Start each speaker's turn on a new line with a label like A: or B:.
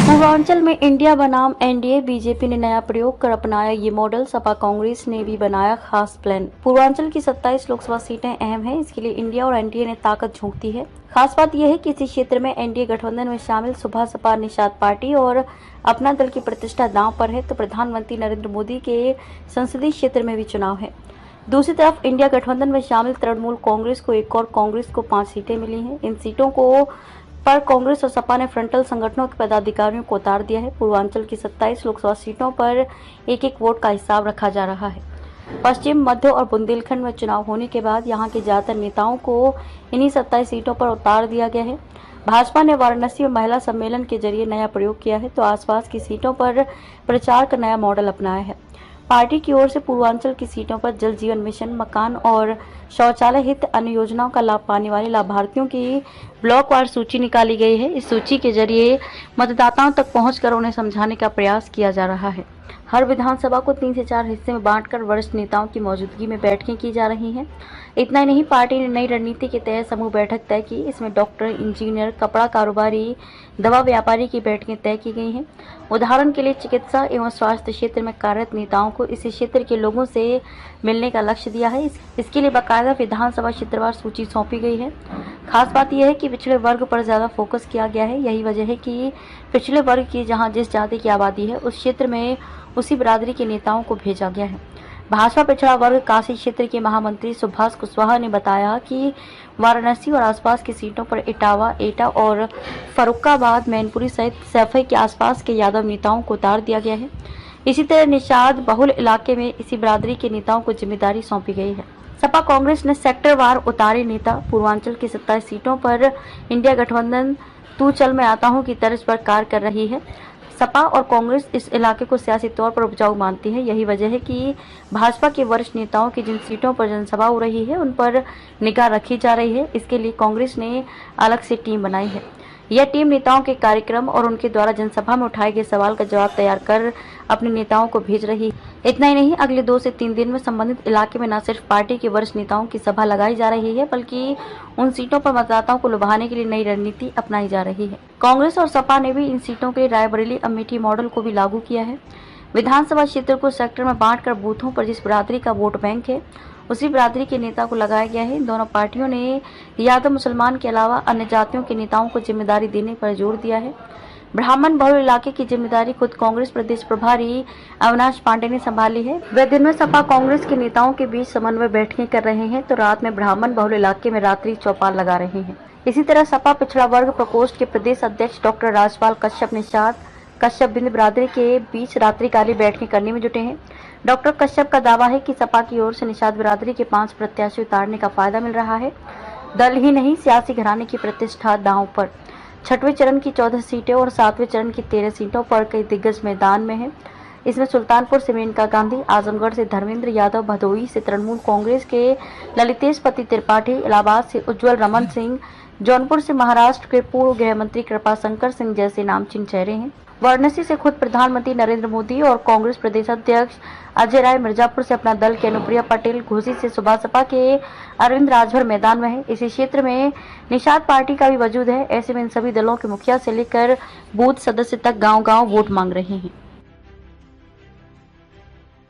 A: पूर्वांचल में इंडिया बनाम NDA, BJP ने नया प्रयोग कर अपनाया ये मॉडल। सपा कांग्रेस ने भी बनाया खास प्लान। पूर्वांचल की 27 लोकसभा सीटें अहम हैं, इसके लिए इंडिया और एनडीए ने ताकत झोंक दी है। खास बात यह है कि इसी क्षेत्र में एनडीए गठबंधन में शामिल सुबह सपा निषाद पार्टी और अपना दल की प्रतिष्ठा दांव पर है, तो प्रधानमंत्री नरेंद्र मोदी के संसदीय क्षेत्र में भी चुनाव है। दूसरी तरफ इंडिया गठबंधन में शामिल तृणमूल कांग्रेस को एक और कांग्रेस को 5 सीटें मिली हैं। इन सीटों को पर कांग्रेस और सपा ने फ्रंटल संगठनों के पदाधिकारियों को उतार दिया है। पूर्वांचल की 27 लोकसभा सीटों पर एक एक वोट का हिसाब रखा जा रहा है। पश्चिम, मध्य और बुंदेलखंड में चुनाव होने के बाद यहां के ज्यादातर नेताओं को इन्हीं 27 सीटों पर उतार दिया गया है। भाजपा ने वाराणसी में महिला सम्मेलन के जरिए नया प्रयोग किया है, तो आसपास की सीटों पर प्रचार का नया मॉडल अपनाया है। पार्टी की ओर से पूर्वांचल की सीटों पर जल जीवन मिशन, मकान और शौचालय हित अन्य योजनाओं का लाभ पाने वाले लाभार्थियों की ब्लॉकवार सूची निकाली गई है। इस सूची के जरिए मतदाताओं तक पहुंचकर उन्हें समझाने का प्रयास किया जा रहा है। हर विधानसभा को 3 से 4 हिस्से में बांटकर वरिष्ठ नेताओं की मौजूदगी में बैठकें की जा रही हैं। इतना ही नहीं, पार्टी ने नई रणनीति के तहत समूह बैठक तय की। इसमें डॉक्टर, इंजीनियर, कपड़ा कारोबारी, दवा व्यापारी की बैठकें तय की गई हैं। उदाहरण के लिए चिकित्सा एवं स्वास्थ्य क्षेत्र में कार्यरत नेताओं को इस क्षेत्र के लोगों से मिलने का लक्ष्य दिया है। इसके लिए बाकायदा विधानसभा क्षेत्रवार सूची सौंपी गई है। खास बात यह है कि पिछड़े वर्ग पर ज्यादा फोकस किया गया है। यही वजह है कि पिछड़े वर्ग की जहां जिस जाति की आबादी है, उस क्षेत्र में उसी बिरादरी के नेताओं को भेजा गया है। भाजपा पिछड़ा वर्ग काशी क्षेत्र के महामंत्री सुभाष कुशवाहा ने बताया कि वाराणसी और आसपास की सीटों पर इटावा, एटा और फर्रुखाबाद, मैनपुरी सहित सैफई के आसपास के यादव नेताओं को उतार दिया गया है। इसी तरह निषाद बहुल इलाके में इसी बिरादरी के नेताओं को जिम्मेदारी सौंपी गई है। सपा कांग्रेस ने सेक्टरवार उतारे नेता। पूर्वांचल की 27 सीटों पर इंडिया गठबंधन तू चल मैं आता हूं की तर्ज पर कार्य कर रही है। सपा और कांग्रेस इस इलाके को सियासी तौर पर उपजाऊ मानती है। यही वजह है कि भाजपा के वरिष्ठ नेताओं की जिन सीटों पर जनसभा हो रही है, उन पर निगाह रखी जा रही है। इसके लिए कांग्रेस ने अलग से टीम बनाई है। यह टीम नेताओं के कार्यक्रम और उनके द्वारा जनसभा में उठाए गए सवाल का जवाब तैयार कर अपने नेताओं को भेज रही है। इतना ही नहीं, अगले 2 से 3 दिन में संबंधित इलाके में न सिर्फ पार्टी के वरिष्ठ नेताओं की सभा लगाई जा रही है, बल्कि उन सीटों पर मतदाताओं को लुभाने के लिए नई रणनीति अपनाई जा रही है। कांग्रेस और सपा ने भी इन सीटों के लिए रायबरेली, अमेठी मॉडल को भी लागू किया है। विधानसभा क्षेत्र को सेक्टर में बांटकर बूथों पर जिस बिरादरी का वोट बैंक है, उसी बिरादरी के नेता को लगाया गया है। दोनों पार्टियों ने यादव मुसलमान के अलावा अन्य जातियों के नेताओं को जिम्मेदारी देने पर जोर दिया है। ब्राह्मण बहुल इलाके की जिम्मेदारी खुद कांग्रेस प्रदेश प्रभारी अविनाश पांडे ने संभाली है। वे दिन में सपा कांग्रेस के नेताओं के बीच समन्वय बैठकें कर रहे हैं, तो रात में ब्राह्मण बहुल इलाके में रात्रि चौपाल लगा रहे हैं। इसी तरह सपा पिछड़ा वर्ग प्रकोष्ठ के प्रदेश अध्यक्ष डॉक्टर राजपाल कश्यप निषाद कश्यप बिंद बिरादरी के बीच रात्रिकालीन बैठकें करने में जुटे हैं। डॉक्टर कश्यप का दावा है कि सपा की ओर से निषाद बिरादरी के 5 प्रत्याशी उतारने का फायदा मिल रहा है। दल ही नहीं, सियासी घराने की प्रतिष्ठा दांव पर। 6वें चरण की 14 सीटें और 7वें चरण की 13 सीटों पर कई दिग्गज मैदान में हैं। इसमें सुल्तानपुर से मेनका गांधी, आजमगढ़ से धर्मेंद्र यादव, भदोही से तृणमूल कांग्रेस के ललितेश पति त्रिपाठी, इलाहाबाद से उज्जवल रमन सिंह, जौनपुर से महाराष्ट्र के पूर्व गृह मंत्री कृपाशंकर सिंह जैसे नामचीन चेहरे हैं। वाराणसी से खुद प्रधानमंत्री नरेंद्र मोदी और कांग्रेस प्रदेश अध्यक्ष अजय राय, मिर्जापुर से अपना दल की अनुप्रिया पटेल, घोसी से सुबह सपा के अरविंद राजभर मैदान में है। इसी क्षेत्र में निषाद पार्टी का भी वजूद है। ऐसे में इन सभी दलों के मुखिया से लेकर बूथ सदस्य तक गांव-गांव वोट मांग रहे हैं।